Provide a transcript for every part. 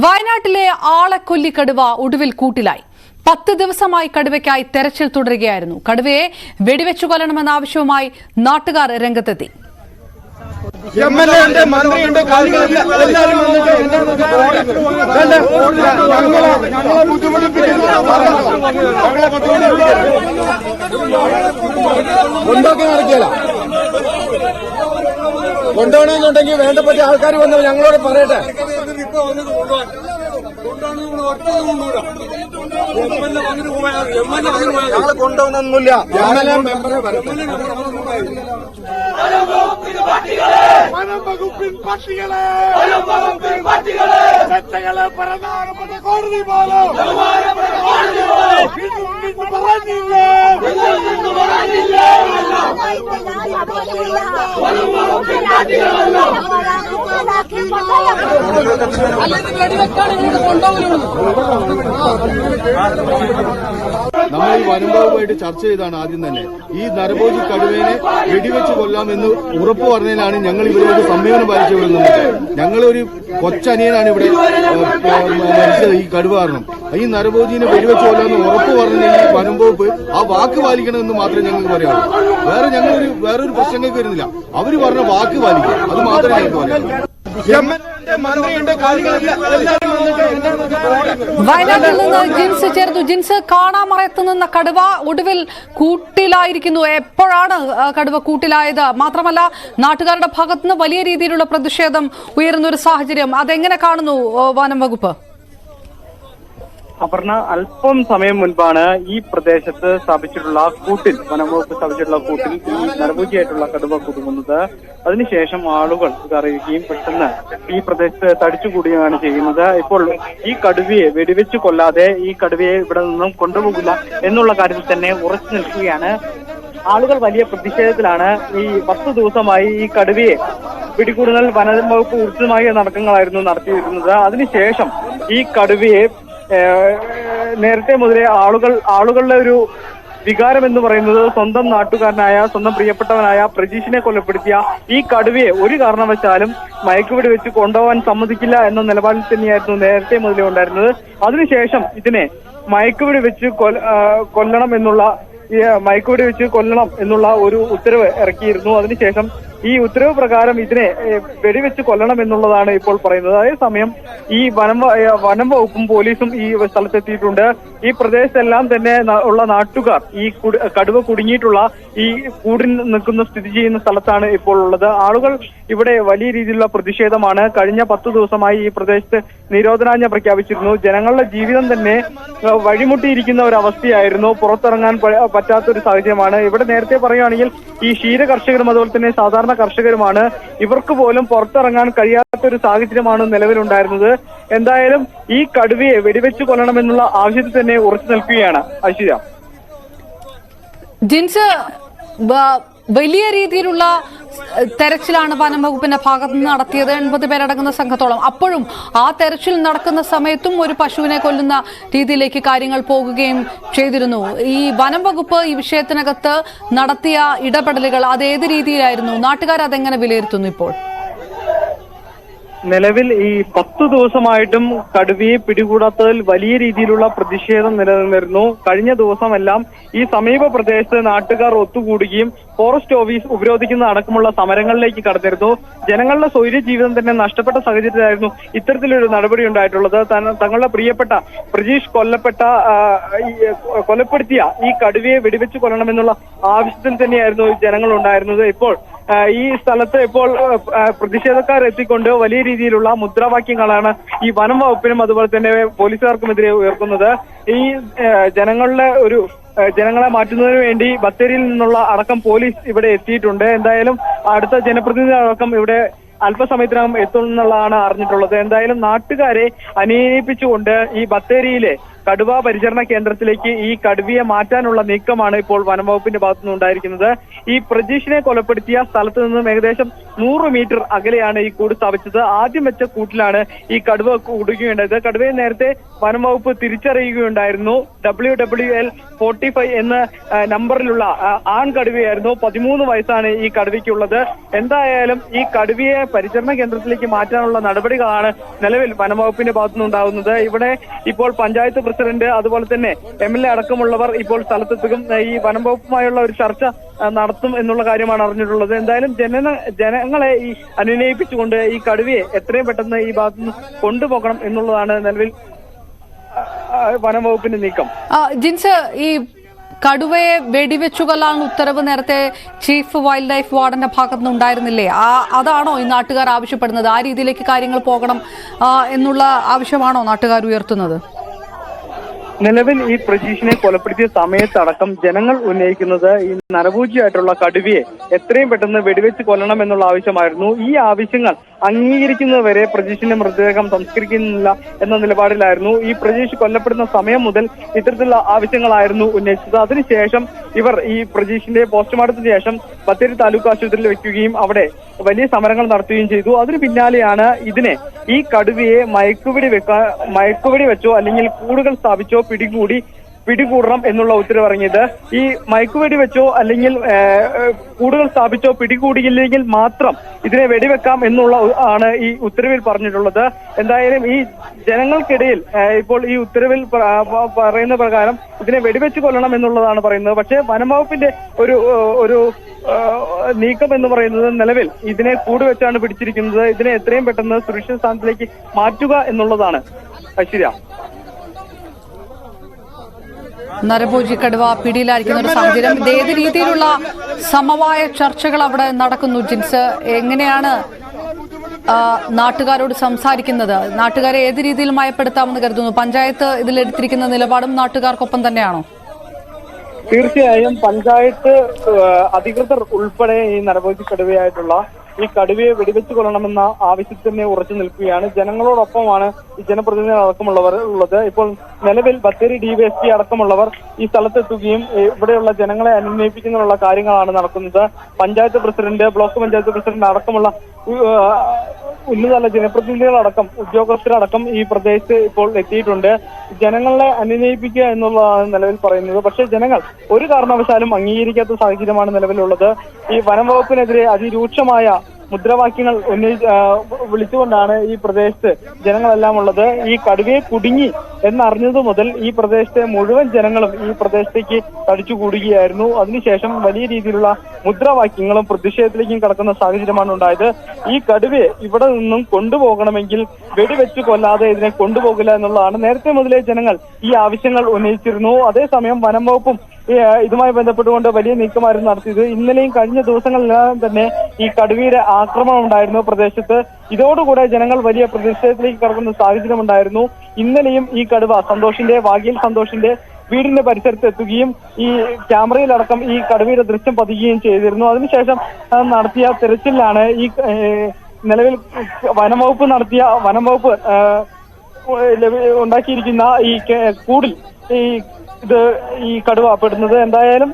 വയനാട്ടിലെ ആളക്കൊല്ലിക്കടുവ ഒടുവിൽ കൂട്ടിലായി. 10 ദിവസമായി കടുവയ്ക്കായി തെരച്ചിൽ തുടരുകയായിരുന്നു. കടുവയെ വെടിവെച്ചു കൊല്ലണമെന്ന ആവശ്യവുമായി നാട്ടുകാർ രംഗത്തെത്തി. കൊണ്ടുപോകണമെന്നുണ്ടെങ്കിൽ വേണ്ടപ്പെട്ട ആൾക്കാർ വന്ന് ഞങ്ങളോട് പറയട്ടെ. ഞങ്ങൾ കൊണ്ടുപോകണമെന്നില്ല. വനംവകുപ്പിൻ പട്ടികളെ പ്രധാനപ്പെട്ട കോടതി പോലും നമ്മൾ ഈ വനംവകുപ്പായിട്ട് ചർച്ച ചെയ്താണ് ആദ്യം തന്നെ ഈ നരഭോജി കടുവേനെ വെടിവെച്ച് കൊല്ലാമെന്ന് ഉറപ്പ് പറഞ്ഞതിലാണ് ഞങ്ങൾ ഇവരോട് സംയമനം പാലിച്ചു വിടുന്നത്. ഞങ്ങളൊരു കൊച്ചനിയനാണ് ഇവിടെ മരിച്ചത് ഈ കടുവ കാരണം. ഈ നരഭോജിനെ വെടിവെച്ച് കൊല്ലാമെന്ന് ഉറപ്പ് പറഞ്ഞ ഈ വനംവകുപ്പ് ആ വാക്ക് പാലിക്കണമെന്ന് മാത്രമേ ഞങ്ങൾക്ക് പറയാനുള്ളൂ. വേറൊരു പ്രശ്നങ്ങൾക്ക് വരുന്നില്ല. അവര് പറഞ്ഞ വാക്ക് പാലിക്കുക, അത് മാത്രമേ ഞങ്ങൾക്ക് പറയാനുള്ളൂ. വയനാട്ടിൽ നിന്ന് ജിൻസ് ചേർന്നു. ജിൻസ്, കാണാമറയത്ത് നിന്ന കടുവ ഒടുവിൽ കൂട്ടിലായിരിക്കുന്നു. എപ്പോഴാണ് കടുവ കൂട്ടിലായത്? മാത്രമല്ല, നാട്ടുകാരുടെ ഭാഗത്തുനിന്ന് വലിയ രീതിയിലുള്ള പ്രതിഷേധം ഉയരുന്ന ഒരു സാഹചര്യം. അതെങ്ങനെ കാണുന്നു വനം വകുപ്പ്? അപർണ, അല്പം സമയം മുൻപാണ് ഈ പ്രദേശത്ത് സ്ഥാപിച്ചിട്ടുള്ള കൂട്ടിൽ, വനംവകുപ്പ് സ്ഥാപിച്ചിട്ടുള്ള കൂട്ടിൽ ഈ നരഭോജിയായിട്ടുള്ള കടുവ കുടുങ്ങുന്നത്. അതിനുശേഷം ആളുകൾ അറിയുകയും പെട്ടെന്ന് ഈ പ്രദേശത്ത് തടിച്ചുകൂടുകയാണ് ചെയ്യുന്നത്. ഇപ്പോൾ ഈ കടുവയെ വെടിവെച്ച് കൊല്ലാതെ ഈ കടുവയെ ഇവിടെ നിന്നും കൊണ്ടുപോകില്ല എന്നുള്ള കാര്യത്തിൽ തന്നെ ഉറച്ചു നിൽക്കുകയാണ് ആളുകൾ. വലിയ പ്രതിഷേധത്തിലാണ്. ഈ 10 ദിവസമായി ഈ കടുവയെ പിടികൂടുന്നൽ വനംവകുപ്പ് ഊർജിതമായ നടക്കങ്ങളായിരുന്നു നടത്തിയിരുന്നത്. അതിനുശേഷം ഈ കടുവയെ നേരത്തെ മുതലേ ആളുകളുടെ ഒരു വികാരം എന്ന് പറയുന്നത് സ്വന്തം നാട്ടുകാരനായ, സ്വന്തം പ്രിയപ്പെട്ടവനായ പ്രജീഷിനെ കൊലപ്പെടുത്തിയ ഈ കടുവയെ ഒരു കാരണവശാലും മയക്കുവെടി വെച്ച് കൊണ്ടുപോകാൻ സമ്മതിക്കില്ല എന്ന നിലപാടിൽ തന്നെയായിരുന്നു നേരത്തെ മുതലേ ഉണ്ടായിരുന്നത്. അതിനുശേഷം ഇതിനെ മയക്കുവെടി വെച്ച് കൊല്ലണം എന്നുള്ള ഒരു ഉത്തരവ് ഇറക്കിയിരുന്നു. അതിനുശേഷം ഈ ഉത്തരവ് പ്രകാരം ഇതിനെ വെടിവെച്ച് കൊല്ലണം എന്നുള്ളതാണ് ഇപ്പോൾ പറയുന്നത്. അതേസമയം ഈ വനം വകുപ്പും പോലീസും ഈ സ്ഥലത്തെത്തിയിട്ടുണ്ട്. ഈ പ്രദേശത്തെല്ലാം തന്നെ ഉള്ള നാട്ടുകാർ ഈ കടുവ കുടുങ്ങിയിട്ടുള്ള ഈ കൂടിൽ നിൽക്കുന്ന സ്ഥിതി ചെയ്യുന്ന സ്ഥലത്താണ് ഇപ്പോൾ ഉള്ളത്. ആളുകൾ ഇവിടെ വലിയ രീതിയിലുള്ള പ്രതിഷേധമാണ്. കഴിഞ്ഞ 10 ദിവസമായി ഈ പ്രദേശത്ത് നിരോധനാജ്ഞ പ്രഖ്യാപിച്ചിരുന്നു. ജനങ്ങളുടെ ജീവിതം തന്നെ വഴിമുട്ടിയിരിക്കുന്ന ഒരു അവസ്ഥയായിരുന്നു. പുറത്തിറങ്ങാൻ പറ്റാത്തൊരു സാഹചര്യമാണ്. ഇവിടെ നേരത്തെ പറയുകയാണെങ്കിൽ ഈ ക്ഷീര കർഷകരും അതുപോലെ തന്നെ സാധാരണ കർഷകരുമാണ്. ഇവർക്ക് പോലും പുറത്തിറങ്ങാൻ കഴിയാത്തൊരു സാഹചര്യമാണ് നിലവിലുണ്ടായിരുന്നത്. എന്തായാലും ഈ കടുവയെ വെടിവെച്ച് കൊല്ലണമെന്നുള്ള ആവശ്യത്തിൽ തന്നെ ഉറച്ചു നിൽക്കുകയാണ് ഐശ്വര്യ. ജിൻസ്, വലിയ രീതിയിലുള്ള തെരച്ചിലാണ് വനം വകുപ്പിന്റെ ഭാഗത്ത് നിന്ന് നടത്തിയത്. 80 പേരടങ്ങുന്ന സംഘത്തോളം. അപ്പോഴും ആ തെരച്ചിൽ നടക്കുന്ന സമയത്തും ഒരു പശുവിനെ കൊല്ലുന്ന രീതിയിലേക്ക് കാര്യങ്ങൾ പോകുകയും ചെയ്തിരുന്നു. ഈ വനം വകുപ്പ് ഈ വിഷയത്തിനകത്ത് നടത്തിയ ഇടപെടലുകൾ അതേത് രീതിയിലായിരുന്നു? നാട്ടുകാർ അതെങ്ങനെ വിലയിരുത്തുന്നു ഇപ്പോൾ? നിലവിൽ ഈ 10 ദിവസമായിട്ടും കടുവയെ പിടികൂടാത്തതിൽ വലിയ രീതിയിലുള്ള പ്രതിഷേധം നിലനിന്നിരുന്നു. കഴിഞ്ഞ ദിവസമെല്ലാം ഈ സമീപ പ്രദേശത്ത് നാട്ടുകാർ ഒത്തുകൂടുകയും ഫോറസ്റ്റ് ഓഫീസ് ഉപരോധിക്കുന്ന അടക്കമുള്ള സമരങ്ങളിലേക്ക് കടന്നിരുന്നു. ജനങ്ങളുടെ സ്വൈര്യ ജീവിതം തന്നെ നഷ്ടപ്പെട്ട സാഹചര്യത്തിലായിരുന്നു ഇത്തരത്തിലൊരു നടപടി ഉണ്ടായിട്ടുള്ളത്. തങ്ങളുടെ പ്രിയപ്പെട്ട പ്രജീഷ് കൊലപ്പെടുത്തിയ ഈ കടുവയെ വെടിവെച്ച് കൊല്ലണമെന്നുള്ള ആവശ്യത്തിൽ തന്നെയായിരുന്നു ജനങ്ങൾ ഉണ്ടായിരുന്നത്. ഇപ്പോൾ ഈ സ്ഥലത്ത് ഇപ്പോൾ പ്രതിഷേധക്കാർ എത്തിക്കൊണ്ട് വലിയ രീതിയിലുള്ള മുദ്രാവാക്യങ്ങളാണ് ഈ വനം വകുപ്പിനും അതുപോലെ തന്നെ പോലീസുകാർക്കുമെതിരെ ഉയർത്തുന്നത്. ഈ ജനങ്ങളെ മാറ്റുന്നതിന് വേണ്ടി ബത്തേരിയിൽ നിന്നുള്ള അടക്കം പോലീസ് ഇവിടെ എത്തിയിട്ടുണ്ട്. എന്തായാലും അടുത്ത ജനപ്രതിനിധി അടക്കം ഇവിടെ അല്പസമയത്തിനകം എത്തുമെന്നുള്ളതാണ് അറിഞ്ഞിട്ടുള്ളത്. എന്തായാലും നാട്ടുകാരെ അനുനയിപ്പിച്ചുകൊണ്ട് ഈ ബത്തേരിയിലെ കടുവ പരിചരണ കേന്ദ്രത്തിലേക്ക് ഈ കടുവയെ മാറ്റാനുള്ള നീക്കമാണ് ഇപ്പോൾ വനംവകുപ്പിന്റെ ഭാഗത്തുനിന്ന് ഉണ്ടായിരിക്കുന്നത്. ഈ പ്രജീഷിനെ കൊലപ്പെടുത്തിയ സ്ഥലത്ത് നിന്നും ഏകദേശം 100 മീറ്റർ അകലെയാണ് ഈ കൂട് സ്ഥാപിച്ചത്. ആദ്യം വെച്ച കൂട്ടിലാണ് ഈ കടുവ കുടുങ്ങുകയുണ്ടായത്. കടുവയെ നേരത്തെ വനംവകുപ്പ് തിരിച്ചറിയുകയുണ്ടായിരുന്നു. WWL 45 എന്ന നമ്പറിലുള്ള ആൺകടുവയായിരുന്നു. 13 വയസ്സാണ് ഈ കടുവയ്ക്കുള്ളത്. എന്തായാലും ഈ കടുവയെ പരിചരണ കേന്ദ്രത്തിലേക്ക് മാറ്റാനുള്ള നടപടികളാണ് നിലവിൽ വനംവകുപ്പിന്റെ ഭാഗത്തുനിന്നുണ്ടാകുന്നത്. ഇവിടെ ഇപ്പോൾ പഞ്ചായത്ത് പ്രസിഡന്റ് അതുപോലെ തന്നെ MLA അടക്കമുള്ളവർ ഇപ്പോൾ സ്ഥലത്തെത്തും. ഈ വനംവകുപ്പുമായുള്ള ഒരു ചർച്ച നടത്തും എന്നുള്ള കാര്യമാണ് അറിഞ്ഞിട്ടുള്ളത്. എന്തായാലും ജനങ്ങളെ ഈ അനുനയിപ്പിച്ചുകൊണ്ട് ഈ കടുവയെ എത്രയും പെട്ടെന്ന് ഈ ഭാഗത്തുനിന്ന് കൊണ്ടുപോകണം എന്നുള്ളതാണ് നിലവിൽ വനംവകുപ്പിന്റെ നീക്കം. ജിൻസ്, ഈ കടുവയെ വെടിവെച്ചു കൊല്ലാൻ ഉത്തരവ് നേരത്തെ ചീഫ് വൈൽഡ് ലൈഫ് വാർഡന്റെ ഭാഗത്തുനിന്ന് ഉണ്ടായിരുന്നില്ലേ? അതാണോ ഈ നാട്ടുകാർ ആവശ്യപ്പെടുന്നത്? ആ രീതിയിലേക്ക് കാര്യങ്ങൾ പോകണം എന്നുള്ള ആവശ്യമാണോ നാട്ടുകാർ ഉയർത്തുന്നത്? നിലവിൽ ഈ പ്രജീഷിനെ കൊലപ്പെടുത്തിയ സമയത്തടക്കം ജനങ്ങൾ ഉന്നയിക്കുന്നത് ഈ നരഭോജിയായിട്ടുള്ള കടുവയെ എത്രയും പെട്ടെന്ന് വെടിവെച്ച് കൊല്ലണം എന്നുള്ള ആവശ്യമായിരുന്നു. ഈ ആവശ്യങ്ങൾ അംഗീകരിക്കുന്നതുവരെ പ്രജീഷിന്റെ മൃതദേഹം സംസ്കരിക്കുന്നില്ല എന്ന നിലപാടിലായിരുന്നു. ഈ പ്രജീഷ് കൊല്ലപ്പെടുന്ന സമയം മുതൽ ഇത്തരത്തിലുള്ള ആവശ്യങ്ങളായിരുന്നു ഉന്നയിച്ചത്. അതിനുശേഷം ഇവർ ഈ പ്രജീഷിന്റെ പോസ്റ്റ്മോർട്ടത്തിന് ശേഷം ബത്തേരി താലൂക്ക് ആശുപത്രിയിൽ വെക്കുകയും അവിടെ വലിയ സമരങ്ങൾ നടത്തുകയും ചെയ്തു. അതിന് പിന്നാലെയാണ് ഈ കടുവയെ മയക്കുവെടി വെച്ചോ അല്ലെങ്കിൽ കൂടുകൾ സ്ഥാപിച്ചോ പിടികൂടണം എന്നുള്ള ഉത്തരവിറങ്ങിയത്. ഈ മയക്കുവെടി വെച്ചോ അല്ലെങ്കിൽ കൂടുകൾ സ്ഥാപിച്ചോ പിടികൂടിയില്ലെങ്കിൽ മാത്രം ഇതിനെ വെടിവെക്കാം എന്നുള്ള ആണ് ഈ ഉത്തരവിൽ പറഞ്ഞിട്ടുള്ളത്. എന്തായാലും ഈ ജനങ്ങൾക്കിടയിൽ ഇപ്പോൾ ഈ ഉത്തരവിൽ പറയുന്ന പ്രകാരം ഇതിനെ വെടിവെച്ച് കൊല്ലണം എന്നുള്ളതാണ് പറയുന്നത്. പക്ഷേ വനംവകുപ്പിന്റെ ഒരു നീക്കം എന്ന് പറയുന്നത് നിലവിൽ ഇതിനെ കൂടുവെച്ചാണ് പിടിച്ചിരിക്കുന്നത്. ഇതിനെ എത്രയും പെട്ടെന്ന് സുരക്ഷിത സ്ഥാനത്തിലേക്ക് മാറ്റുക എന്നുള്ളതാണ്. ഐശ്വര്യ, നരഭോജി കടുവ പിടിയിലായിരിക്കുന്ന ഒരു സാഹചര്യം. ഇത് ഏത് രീതിയിലുള്ള സമവായ ചർച്ചകൾ അവിടെ നടക്കുന്നു ജിൻസ്? എങ്ങനെയാണ് നാട്ടുകാരോട് സംസാരിക്കുന്നത്? നാട്ടുകാരെ ഏത് രീതിയിൽ മയപ്പെടുത്താമെന്ന് കരുതുന്നു? പഞ്ചായത്ത് ഇതിലെടുത്തിരിക്കുന്ന നിലപാടും നാട്ടുകാർക്കൊപ്പം തന്നെയാണോ? തീർച്ചയായും പഞ്ചായത്ത് അധികൃതർ ഉൾപ്പെടെ ഈ നരഭോജി കടുവയായിട്ടുള്ള ഈ കടുവയെ വെടിവെച്ച് കൊല്ലണമെന്ന ആവശ്യത്തിന് ഉറച്ചു നിൽക്കുകയാണ്. ജനങ്ങളോടൊപ്പമാണ് ഈ ജനപ്രതിനിധികൾ അടക്കമുള്ളവർ ഉള്ളത്. ഇപ്പോൾ നിലവിൽ ബത്തേരി DYSP അടക്കമുള്ളവർ ഈ സ്ഥലത്തെത്തുകയും ഇവിടെയുള്ള ജനങ്ങളെ അനുനയിപ്പിക്കുന്നതിനുള്ള കാര്യങ്ങളാണ് നടക്കുന്നത്. Panchayat president, block panchayat president അടക്കമുള്ള ഉന്നതതല ജനപ്രതിനിധികളടക്കം ഉദ്യോഗസ്ഥരടക്കം ഈ പ്രദേശത്ത് ഇപ്പോൾ എത്തിയിട്ടുണ്ട്. ജനങ്ങളെ അനുനയിപ്പിക്കുക എന്നുള്ളതാണ് നിലവിൽ പറയുന്നത്. പക്ഷേ ജനങ്ങൾ ഒരു കാരണവശാലും അംഗീകരിക്കാത്ത സാഹചര്യമാണ് നിലവിലുള്ളത്. ഈ വനംവകുപ്പിനെതിരെ അതിരൂക്ഷമായ മുദ്രാവാക്യങ്ങൾ വിളിച്ചുകൊണ്ടാണ് ഈ പ്രദേശത്ത് ജനങ്ങളെല്ലാം ഉള്ളത്. ഈ കടുവയെ കുടുങ്ങി എന്നറിഞ്ഞതു മുതൽ ഈ പ്രദേശത്തെ മുഴുവൻ ജനങ്ങളും ഈ പ്രദേശത്തേക്ക് തടിച്ചുകൂടുകയായിരുന്നു. അതിനുശേഷം വലിയ രീതിയിലുള്ള മുദ്രാവാക്യങ്ങളും പ്രതിഷേധത്തിലേക്കും കടക്കുന്ന സാഹചര്യമാണ് ഉണ്ടായത്. ഈ കടുവയെ ഇവിടെ നിന്നും കൊണ്ടുപോകണമെങ്കിൽ വെടിവെച്ച് കൊല്ലാതെ ഇതിനെ കൊണ്ടുപോകില്ല എന്നുള്ളതാണ് നേരത്തെ മുതലേ ജനങ്ങൾ ഈ ആവശ്യങ്ങൾ ഉന്നയിച്ചിരുന്നു. അതേസമയം വനംവകുപ്പും ഇതുമായി ബന്ധപ്പെട്ടുകൊണ്ട് വലിയ നീക്കമായിരുന്നു നടത്തിയത്. ഇന്നലെയും കഴിഞ്ഞ ദിവസങ്ങളിലെല്ലാം തന്നെ ഈ കടുവയുടെ ആക്രമണം ഉണ്ടായിരുന്നു പ്രദേശത്ത്. ഇതോടുകൂടെ ജനങ്ങൾ വലിയ പ്രതിഷേധത്തിലേക്ക് കടക്കുന്ന സാഹചര്യം ഉണ്ടായിരുന്നു. ഇന്നലെയും ഈ കടുവ വാഗിയിൽ സന്തോഷിന്റെ വീടിന്റെ പരിസരത്ത് എത്തുകയും ഈ ക്യാമറയിലടക്കം ഈ കടുവയുടെ ദൃശ്യം പതിക്കുകയും ചെയ്തിരുന്നു. അതിനുശേഷം നടത്തിയ തെരച്ചിലാണ് ഈ നിലവിൽ വനംവകുപ്പ് ഉണ്ടാക്കിയിരിക്കുന്ന ഈ കൂടിൽ ഈ കടുവ പെടുന്നത്. എന്തായാലും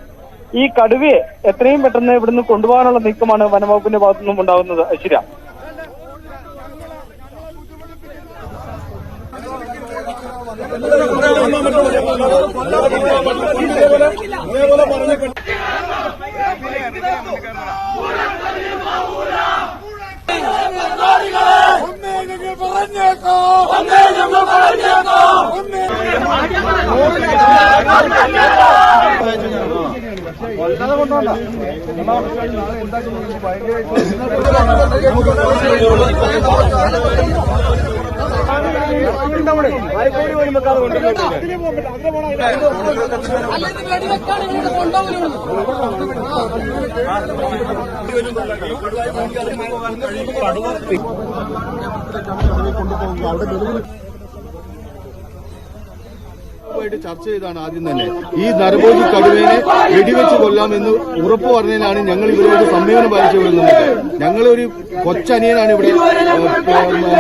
ഈ കടുവയെ എത്രയും പെട്ടെന്ന് ഇവിടുന്ന് കൊണ്ടുപോകാനുള്ള നീക്കമാണ് വനംവകുപ്പിന്റെ ഭാഗത്തുനിന്നും ഉണ്ടാകുന്നത്. ഐശ്വര്യ, ചർച്ച ചെയ്താണ് ആദ്യം തന്നെ ഈ നരഭോജി കടുവേനെ വെടിവെച്ച് കൊല്ലാമെന്ന് ഉറപ്പ് പറഞ്ഞതിനാണ് ഞങ്ങൾ ഇവരോട് സംയമനം പാലിച്ചു വരുന്നത്. ഞങ്ങളൊരു കൊച്ചനിയനാണ് ഇവിടെ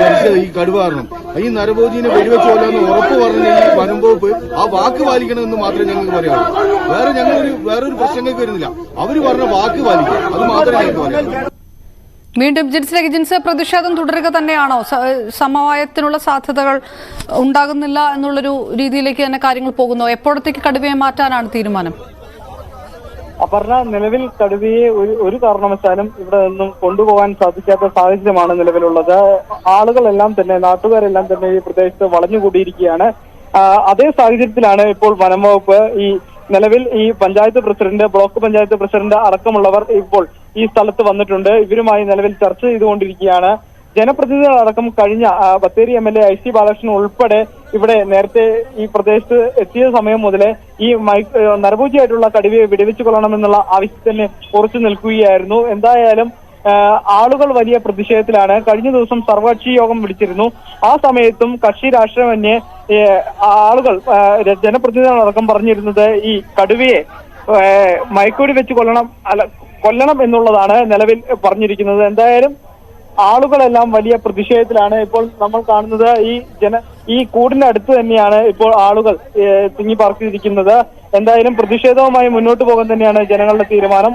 മരിച്ചത് ഈ കടുവ കാരണം. ഈ നരഭോജിനെ വെടിവെച്ച് കൊല്ലാമെന്ന് ഉറപ്പ് പറഞ്ഞ ഈ വനംവകുപ്പ് ആ വാക്ക് പാലിക്കണമെന്ന് മാത്രമേ ഞങ്ങൾക്ക് പറയാനുള്ളൂ. വേറൊരു പ്രശ്നങ്ങൾക്ക് വരുന്നില്ല. അവര് പറഞ്ഞ വാക്ക് പാലിക്കുക, അത് മാത്രമേ ഞങ്ങൾക്ക് പറയാനുള്ളൂ. വീണ്ടും ജിൻസ് പ്രതിഷേധം തുടരുക തന്നെയാണോ? സമവായത്തിനുള്ള സാധ്യതകൾ ഉണ്ടാകുന്നില്ല എന്നുള്ളൊരു രീതിയിലേക്ക് തന്നെ കാര്യങ്ങൾ പോകുന്നു. എപ്പോഴത്തേക്ക് കടുവയെ മാറ്റാനാണ് തീരുമാനം? അപർണ, നിലവിൽ കടുവയെ ഒരു കാരണവശാലും ഇവിടെ നിന്നും കൊണ്ടുപോകാൻ സാധിക്കാത്ത സാഹചര്യമാണ് നിലവിലുള്ളത്. ആളുകളെല്ലാം തന്നെ, നാട്ടുകാരെല്ലാം തന്നെ ഈ പ്രദേശത്ത് വളഞ്ഞുകൂടിയിരിക്കുകയാണ്. അതേ സാഹചര്യത്തിലാണ് ഇപ്പോൾ വനം വകുപ്പ് നിലവിൽ ഈ panchayat president, block panchayat president അടക്കമുള്ളവർ ഇപ്പോൾ ഈ സ്ഥലത്ത് വന്നിട്ടുണ്ട്. ഇവരുമായി നിലവിൽ ചർച്ച ചെയ്തുകൊണ്ടിരിക്കുകയാണ്. ജനപ്രതിനിധികളടക്കം കഴിഞ്ഞ ബത്തേരി MLA IC ബാലകൃഷ്ണൻ ഉൾപ്പെടെ ഇവിടെ നേരത്തെ ഈ പ്രദേശത്ത് എത്തിയ സമയം മുതലേ ഈ നരഭോജിയായിട്ടുള്ള കടുവയെ വെടിവെച്ചു കൊള്ളണമെന്നുള്ള ആവശ്യത്തിന് ഉറച്ചു നിൽക്കുകയായിരുന്നു. എന്തായാലും ആളുകൾ വലിയ പ്രതിഷേധത്തിലാണ്. കഴിഞ്ഞ ദിവസം സർവകക്ഷി യോഗം വിളിച്ചിരുന്നു. ആ സമയത്തും കക്ഷി രാഷ്ട്രീയമന്യേ ആളുകൾ, ജനപ്രതിനിധികളടക്കം പറഞ്ഞിരുന്നത് ഈ കടുവയെ മയക്കുവെടി വെച്ച് കൊല്ലണം എന്നുള്ളതാണ് നിലവിൽ പറഞ്ഞിരിക്കുന്നത്. എന്തായാലും ആളുകളെല്ലാം വലിയ പ്രതിഷേധത്തിലാണ്. ഇപ്പോൾ നമ്മൾ കാണുന്നത് ഈ കൂടിന്റെ അടുത്ത് തന്നെയാണ് ഇപ്പോൾ ആളുകൾ തിങ്ങി പാർത്തിരിക്കുന്നത്. എന്തായാലും പ്രതിഷേധവുമായി മുന്നോട്ട് പോകാൻ തന്നെയാണ് ജനങ്ങളുടെ തീരുമാനം.